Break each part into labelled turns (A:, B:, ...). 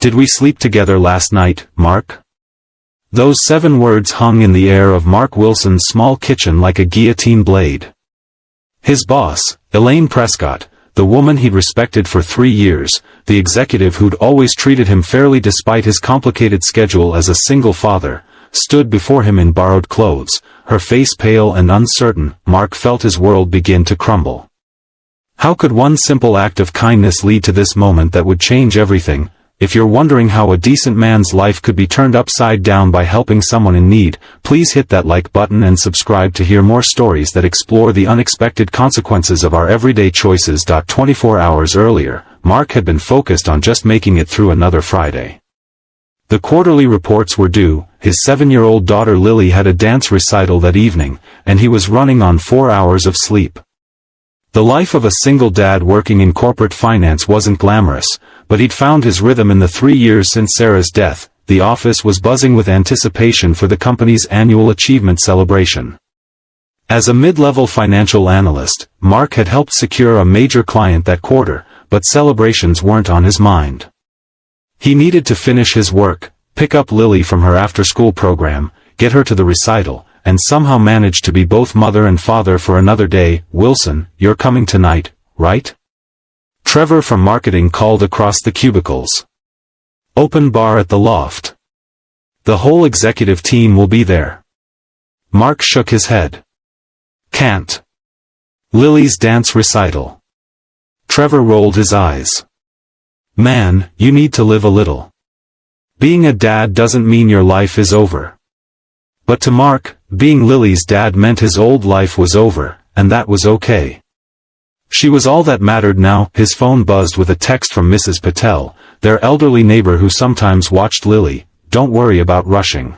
A: "Did we sleep together last night, Mark?" Those 7 words hung in the air of Mark Wilson's small kitchen like a guillotine blade. His boss, Elaine Prescott, the woman he'd respected for 3 years, the executive who'd always treated him fairly despite his complicated schedule as a single father, stood before him in borrowed clothes, her face pale and uncertain. Mark felt his world begin to crumble. How could one simple act of kindness lead to this moment that would change everything? If you're wondering how a decent man's life could be turned upside down by helping someone in need, please hit that like button and subscribe to hear more stories that explore the unexpected consequences of our everyday choices. 24 hours earlier, Mark had been focused on just making it through another Friday. The quarterly reports were due, his 7-year-old daughter Lily had a dance recital that evening, and he was running on 4 hours of sleep. The life of a single dad working in corporate finance wasn't glamorous, but he'd found his rhythm in the 3 years since Sarah's death. The office was buzzing with anticipation for the company's annual achievement celebration. As a mid-level financial analyst, Mark had helped secure a major client that quarter, but celebrations weren't on his mind. He needed to finish his work, pick up Lily from her after-school program, get her to the recital, and somehow manage to be both mother and father for another day. "Wilson, you're coming tonight, right?" Trevor from marketing called across the cubicles. "Open bar at the loft. The whole executive team will be there." Mark shook his head. "Can't. Lily's dance recital." Trevor rolled his eyes. "Man, you need to live a little. Being a dad doesn't mean your life is over." But to Mark, being Lily's dad meant his old life was over, and that was okay. She was all that mattered now. His phone buzzed with a text from Mrs. Patel, their elderly neighbor who sometimes watched Lily. "Don't worry about rushing.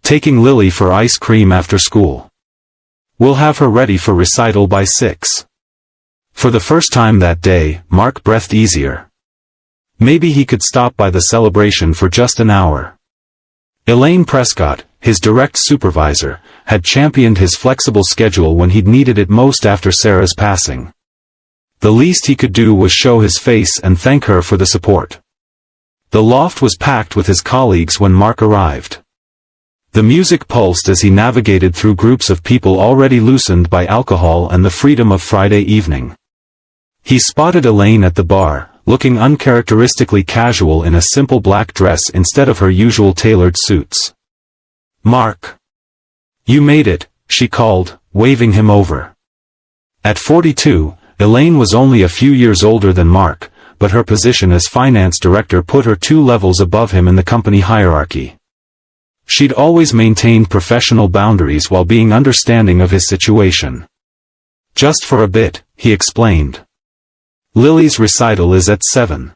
A: Taking Lily for ice cream after school. We'll have her ready for recital by 6. For the first time that day, Mark breathed easier. Maybe he could stop by the celebration for just an hour. Elaine Prescott, his direct supervisor, had championed his flexible schedule when he'd needed it most after Sarah's passing. The least he could do was show his face and thank her for the support. The loft was packed with his colleagues when Mark arrived. The music pulsed as he navigated through groups of people already loosened by alcohol and the freedom of Friday evening. He spotted Elaine at the bar, looking uncharacteristically casual in a simple black dress instead of her usual tailored suits. "Mark. You made it," she called, waving him over. At 42, Elaine was only a few years older than Mark, but her position as finance director put her 2 levels above him in the company hierarchy. She'd always maintained professional boundaries while being understanding of his situation. "Just for a bit," he explained. "Lily's recital is at 7.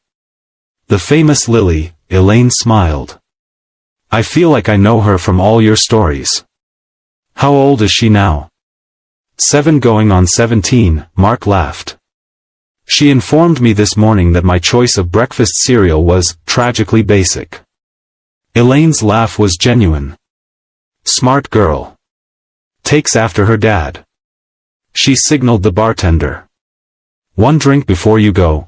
A: The famous Lily," Elaine smiled. "I feel like I know her from all your stories." "How old is she now?" 7 going on 17, Mark laughed. "She informed me this morning that my choice of breakfast cereal was tragically basic." Elaine's laugh was genuine. "Smart girl. Takes after her dad." She signaled the bartender. "One drink before you go?"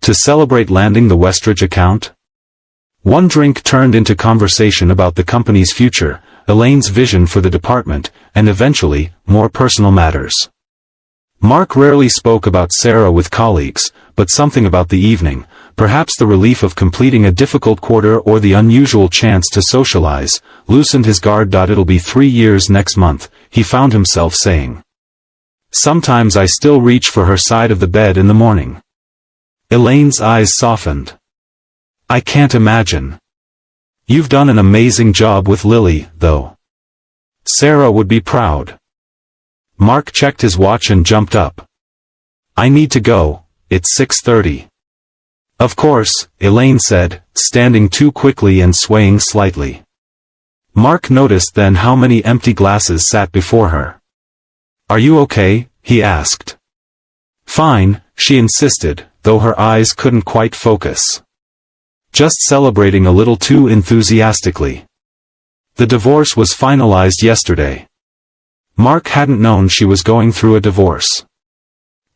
A: To celebrate landing the Westridge account? One drink turned into conversation about the company's future, Elaine's vision for the department, and eventually, more personal matters. Mark rarely spoke about Sarah with colleagues, but something about the evening, perhaps the relief of completing a difficult quarter or the unusual chance to socialize, loosened his guard. "It'll be 3 years next month," he found himself saying. "Sometimes I still reach for her side of the bed in the morning." Elaine's eyes softened. "I can't imagine. You've done an amazing job with Lily, though. Sarah would be proud." Mark checked his watch and jumped up. "I need to go, it's 6:30. "Of course," Elaine said, standing too quickly and swaying slightly. Mark noticed then how many empty glasses sat before her. "Are you okay?" he asked. "Fine," she insisted, though her eyes couldn't quite focus. "Just celebrating a little too enthusiastically. The divorce was finalized yesterday." Mark hadn't known she was going through a divorce.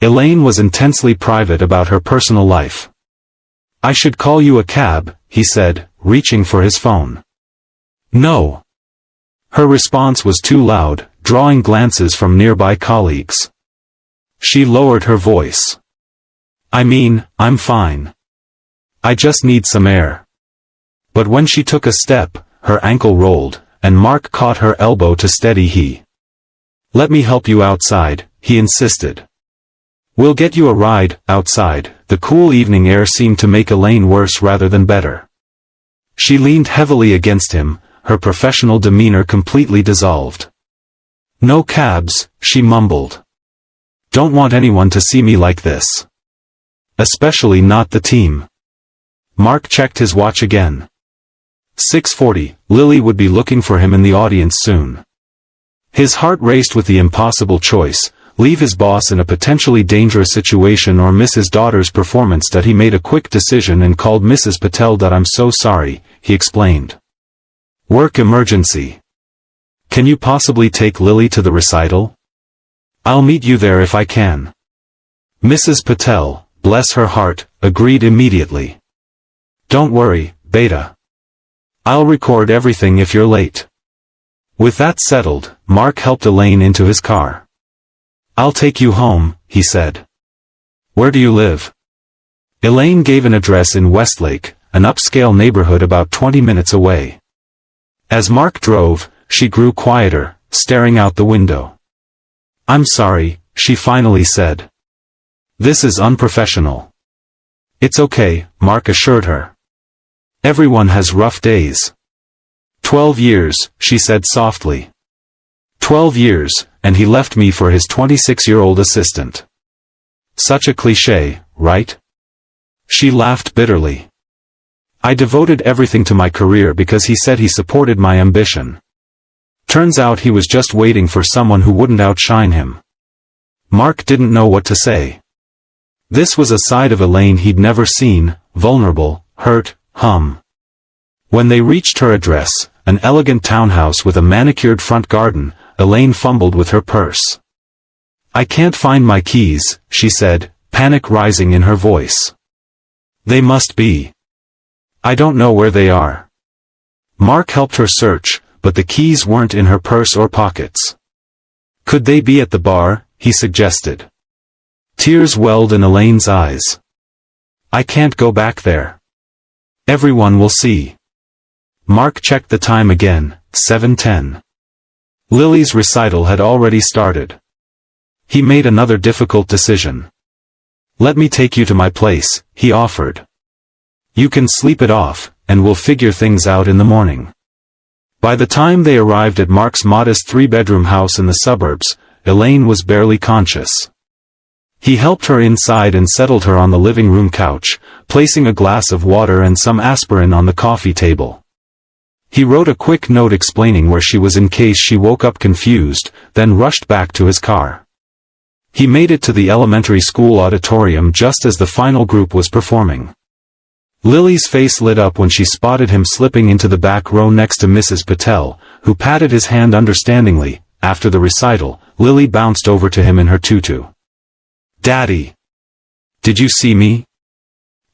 A: Elaine was intensely private about her personal life. I should call you a cab, he said, reaching for his phone. No. Her response was too loud, drawing glances from nearby colleagues. She lowered her voice. I mean, I'm fine. I just need some air. But when she took a step, her ankle rolled, and Mark caught her elbow to steady he. Let me help you outside, he insisted. We'll get you a ride. Outside, the cool evening air seemed to make Elaine worse rather than better. She leaned heavily against him, her professional demeanor completely dissolved. No cabs, she mumbled. Don't want anyone to see me like this. Especially not the team. Mark checked his watch again. 6:40, Lily would be looking for him in the audience soon. His heart raced with the impossible choice, leave his boss in a potentially dangerous situation or miss his daughter's performance. That he made a quick decision and called Mrs. Patel. I'm so sorry, he explained. Work emergency. Can you possibly take Lily to the recital? I'll meet you there if I can. Mrs. Patel, bless her heart, agreed immediately. Don't worry, Beta. I'll record everything if you're late. With that settled, Mark helped Elaine into his car. I'll take you home, he said. Where do you live? Elaine gave an address in Westlake, an upscale neighborhood about 20 minutes away. As Mark drove, she grew quieter, staring out the window. I'm sorry, she finally said. This is unprofessional. It's okay, Mark assured her. Everyone has rough days. 12 years, she said softly. 12 years, and he left me for his 26-year-old assistant. Such a cliché, right? She laughed bitterly. I devoted everything to my career because he said he supported my ambition. Turns out he was just waiting for someone who wouldn't outshine him. Mark didn't know what to say. This was a side of Elaine he'd never seen, vulnerable, hurt, When they reached her address, an elegant townhouse with a manicured front garden, Elaine fumbled with her purse. I can't find my keys, she said, panic rising in her voice. They must be. I don't know where they are. Mark helped her search, but the keys weren't in her purse or pockets. Could they be at the bar, he suggested. Tears welled in Elaine's eyes. I can't go back there. Everyone will see. Mark checked the time again, 7:10. Lily's recital had already started. He made another difficult decision. Let me take you to my place, he offered. You can sleep it off, and we'll figure things out in the morning. By the time they arrived at Mark's modest 3-bedroom house in the suburbs, Elaine was barely conscious. He helped her inside and settled her on the living room couch, placing a glass of water and some aspirin on the coffee table. He wrote a quick note explaining where she was in case she woke up confused, then rushed back to his car. He made it to the elementary school auditorium just as the final group was performing. Lily's face lit up when she spotted him slipping into the back row next to Mrs. Patel, who patted his hand understandingly. After the recital, Lily bounced over to him in her tutu. Daddy! Did you see me?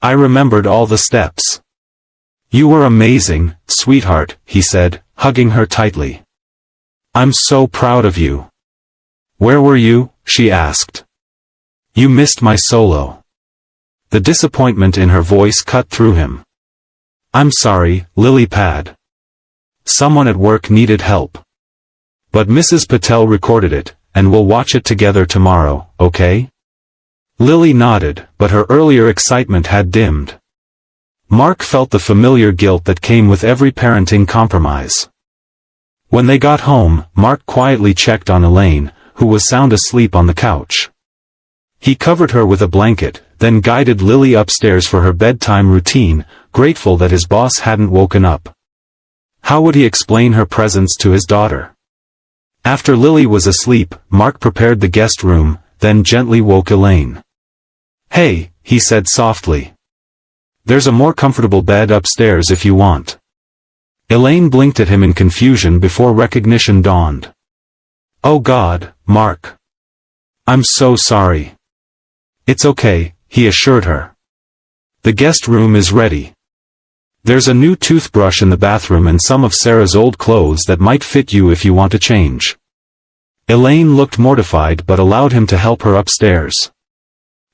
A: I remembered all the steps. You were amazing, sweetheart, he said, hugging her tightly. I'm so proud of you. Where were you? She asked. You missed my solo. The disappointment in her voice cut through him. I'm sorry, Lily pad. Someone at work needed help. But Mrs. Patel recorded it, and we'll watch it together tomorrow, okay? Lily nodded, but her earlier excitement had dimmed. Mark felt the familiar guilt that came with every parenting compromise. When they got home, Mark quietly checked on Elaine, who was sound asleep on the couch. He covered her with a blanket, then guided Lily upstairs for her bedtime routine, grateful that his boss hadn't woken up. How would he explain her presence to his daughter? After Lily was asleep, Mark prepared the guest room, then gently woke Elaine. Hey, he said softly. There's a more comfortable bed upstairs if you want. Elaine blinked at him in confusion before recognition dawned. Oh God, Mark. I'm so sorry. It's okay, he assured her. The guest room is ready. There's a new toothbrush in the bathroom and some of Sarah's old clothes that might fit you if you want to change. Elaine looked mortified but allowed him to help her upstairs.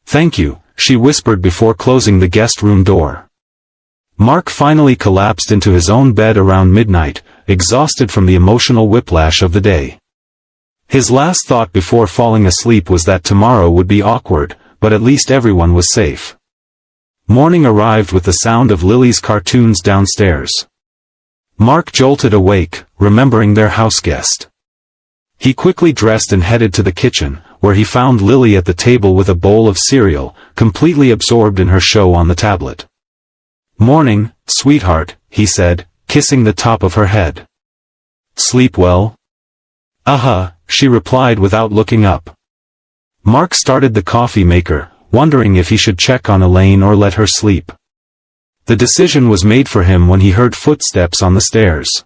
A: Thank you, she whispered before closing the guest room door. Mark finally collapsed into his own bed around midnight, exhausted from the emotional whiplash of the day. His last thought before falling asleep was that tomorrow would be awkward, but at least everyone was safe. Morning arrived with the sound of Lily's cartoons downstairs. Mark jolted awake, remembering their houseguest. He quickly dressed and headed to the kitchen, where he found Lily at the table with a bowl of cereal, completely absorbed in her show on the tablet. "Morning, sweetheart," he said, kissing the top of her head. "Sleep well?" "Uh-huh," she replied without looking up. Mark started the coffee maker, wondering if he should check on Elaine or let her sleep. The decision was made for him when he heard footsteps on the stairs.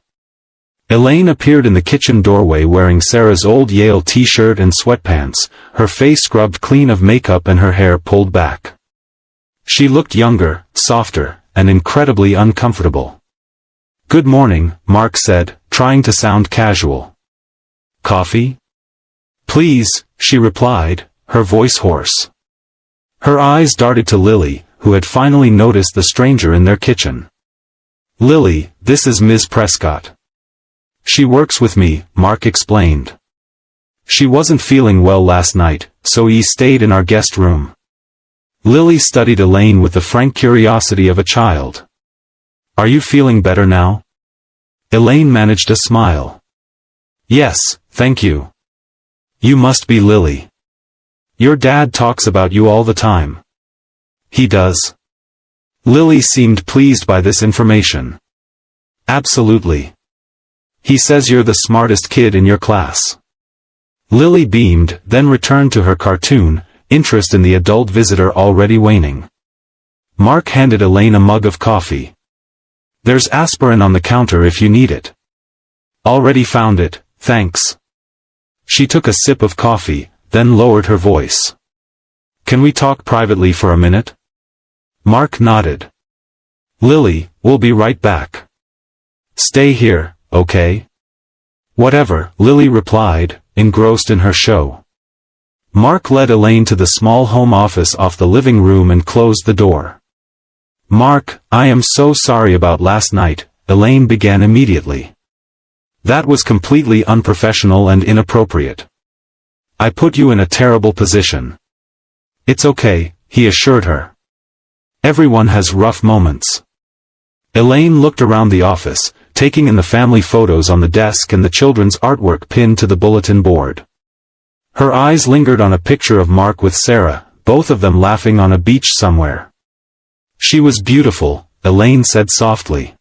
A: Elaine appeared in the kitchen doorway wearing Sarah's old Yale t-shirt and sweatpants, her face scrubbed clean of makeup and her hair pulled back. She looked younger, softer, and incredibly uncomfortable. "Good morning," Mark said, trying to sound casual. "Coffee?" "Please," she replied, her voice hoarse. Her eyes darted to Lily, who had finally noticed the stranger in their kitchen. "Lily, this is Ms. Prescott. She works with me," Mark explained. "She wasn't feeling well last night, so he stayed in our guest room." Lily studied Elaine with the frank curiosity of a child. "Are you feeling better now?" Elaine managed a smile. "Yes, thank you." "You must be Lily. Your dad talks about you all the time." "He does?" Lily seemed pleased by this information. "Absolutely. He says you're the smartest kid in your class." Lily beamed, then returned to her cartoon, interest in the adult visitor already waning. Mark handed Elaine a mug of coffee. "There's aspirin on the counter if you need it." "Already found it, thanks." She took a sip of coffee, then lowered her voice. "Can we talk privately for a minute?" Mark nodded. "Lily, we'll be right back." "Stay here, okay?" "Whatever," Lily replied, engrossed in her show. Mark led Elaine to the small home office off the living room and closed the door. "Mark, I am so sorry about last night," Elaine began immediately. "That was completely unprofessional and inappropriate. I put you in a terrible position." "It's okay," he assured her. "Everyone has rough moments." Elaine looked around the office, taking in the family photos on the desk and the children's artwork pinned to the bulletin board. Her eyes lingered on a picture of Mark with Sarah, both of them laughing on a beach somewhere. "She was beautiful," Elaine said softly.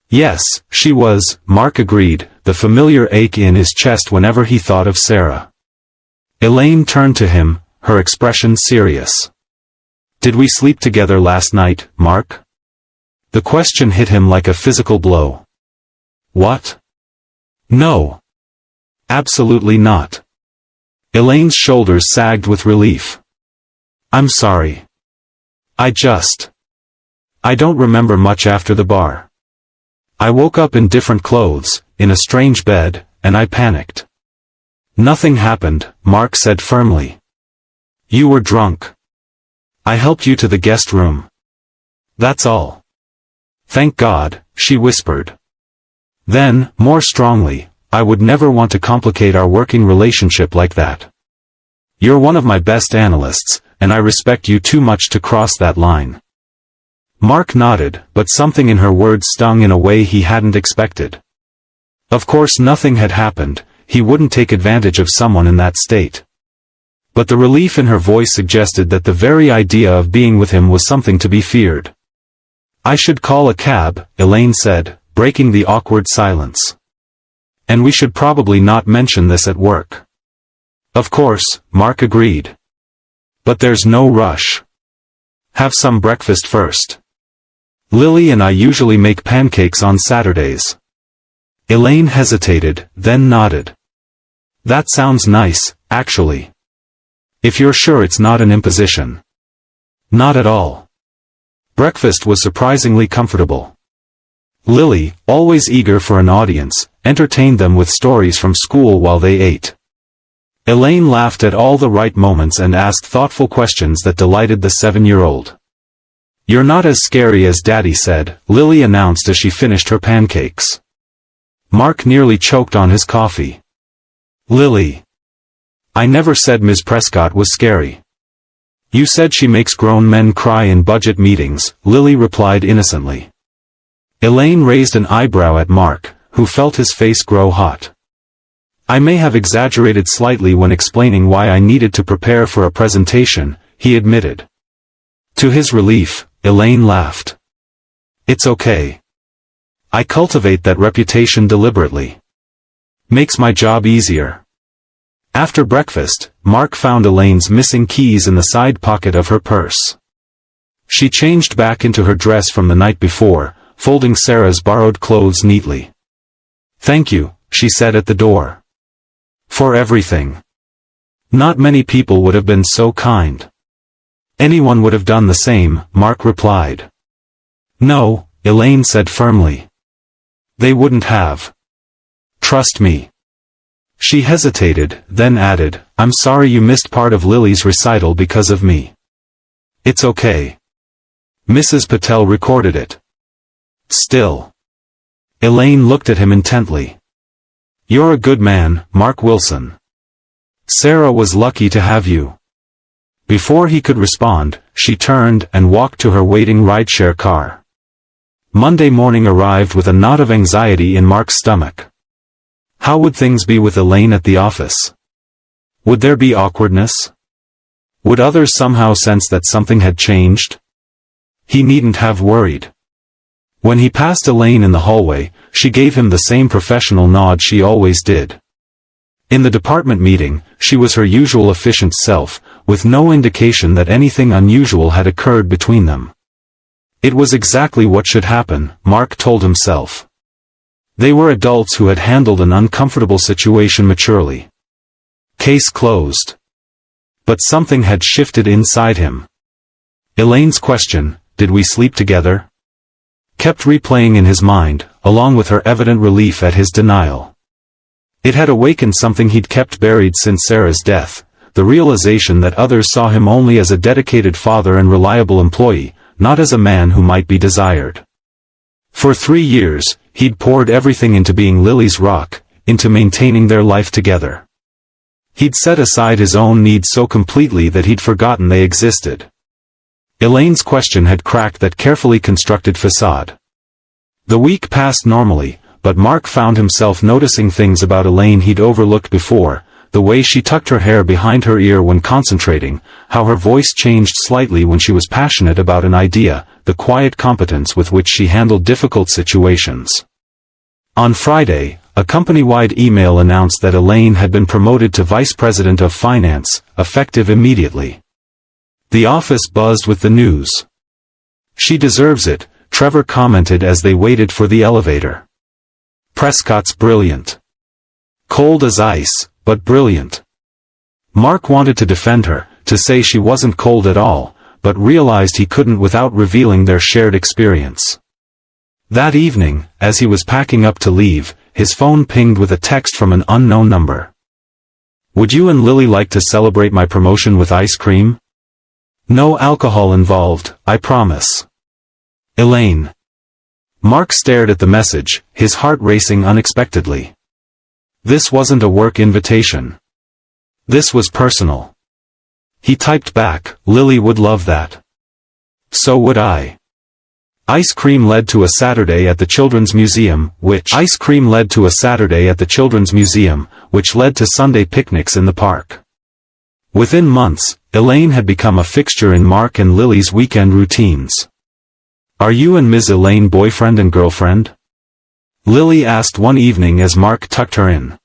A: "Yes, she was," Mark agreed, the familiar ache in his chest whenever he thought of Sarah. Elaine turned to him, her expression serious. "Did we sleep together last night, Mark?" The question hit him like a physical blow. "What? No. Absolutely not." Elaine's shoulders sagged with relief. "I'm sorry. I don't remember much after the bar. I woke up in different clothes, in a strange bed, and I panicked." "Nothing happened," Mark said firmly. "You were drunk. I helped you to the guest room. That's all." "Thank God," she whispered. Then, more strongly, "I would never want to complicate our working relationship like that. You're one of my best analysts, and I respect you too much to cross that line." Mark nodded, but something in her words stung in a way he hadn't expected. Of course nothing had happened, he wouldn't take advantage of someone in that state. But the relief in her voice suggested that the very idea of being with him was something to be feared. "I should call a cab," Elaine said, breaking the awkward silence. "And we should probably not mention this at work." "Of course," Mark agreed. "But there's no rush. Have some breakfast first. Lily and I usually make pancakes on Saturdays." Elaine hesitated, then nodded. "That sounds nice, actually. If you're sure it's not an imposition." "Not at all. Breakfast was surprisingly comfortable. Lily, always eager for an audience, entertained them with stories from school while they ate. Elaine laughed at all the right moments and asked thoughtful questions that delighted the 7-year-old. "You're not as scary as Daddy said," Lily announced as she finished her pancakes. Mark nearly choked on his coffee. "Lily. I never said Ms. Prescott was scary." "You said she makes grown men cry in budget meetings," Lily replied innocently. Elaine raised an eyebrow at Mark, who felt his face grow hot. "I may have exaggerated slightly when explaining why I needed to prepare for a presentation," he admitted. To his relief, Elaine laughed. "It's okay. I cultivate that reputation deliberately. Makes my job easier." After breakfast, Mark found Elaine's missing keys in the side pocket of her purse. She changed back into her dress from the night before, folding Sarah's borrowed clothes neatly. "Thank you," she said at the door. "For everything. Not many people would have been so kind." "Anyone would have done the same," Mark replied. "No," Elaine said firmly. "They wouldn't have. Trust me." She hesitated, then added, "I'm sorry you missed part of Lily's recital because of me." "It's okay. Mrs. Patel recorded it." "Still." Elaine looked at him intently. "You're a good man, Mark Wilson. Sarah was lucky to have you." Before he could respond, she turned and walked to her waiting rideshare car. Monday morning arrived with a knot of anxiety in Mark's stomach. How would things be with Elaine at the office? Would there be awkwardness? Would others somehow sense that something had changed? He needn't have worried. When he passed Elaine in the hallway, she gave him the same professional nod she always did. In the department meeting, she was her usual efficient self, with no indication that anything unusual had occurred between them. It was exactly what should happen, Mark told himself. They were adults who had handled an uncomfortable situation maturely. Case closed. But something had shifted inside him. Elaine's question, "Did we sleep together?" kept replaying in his mind, along with her evident relief at his denial. It had awakened something he'd kept buried since Sarah's death, the realization that others saw him only as a dedicated father and reliable employee, not as a man who might be desired. For 3 years, he'd poured everything into being Lily's rock, into maintaining their life together. He'd set aside his own needs so completely that he'd forgotten they existed. Elaine's question had cracked that carefully constructed facade. The week passed normally, but Mark found himself noticing things about Elaine he'd overlooked before, the way she tucked her hair behind her ear when concentrating, how her voice changed slightly when she was passionate about an idea, the quiet competence with which she handled difficult situations. On Friday, a company-wide email announced that Elaine had been promoted to Vice President of Finance, effective immediately. The office buzzed with the news. "She deserves it," Trevor commented as they waited for the elevator. "Prescott's brilliant. Cold as ice, but brilliant." Mark wanted to defend her, to say she wasn't cold at all, but realized he couldn't without revealing their shared experience. That evening, as he was packing up to leave, his phone pinged with a text from an unknown number. "Would you and Lily like to celebrate my promotion with ice cream? No alcohol involved, I promise. Elaine." Mark stared at the message, his heart racing unexpectedly. This wasn't a work invitation. This was personal. He typed back, "Lily would love that. So would I." Ice cream led to a Saturday at the Children's Museum, which led to Sunday picnics in the park. Within months, Elaine had become a fixture in Mark and Lily's weekend routines. "Are you and Ms. Elaine boyfriend and girlfriend?" Lily asked one evening as Mark tucked her in.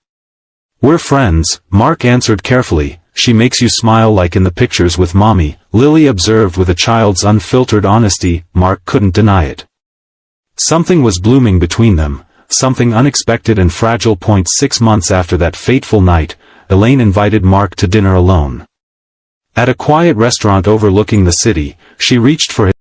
A: "We're friends," Mark answered carefully. "She makes you smile like in the pictures with Mommy," Lily observed with a child's unfiltered honesty. Mark couldn't deny it. Something was blooming between them, something unexpected and fragile. 6 months after that fateful night, Elaine invited Mark to dinner alone. At a quiet restaurant overlooking the city, she reached for his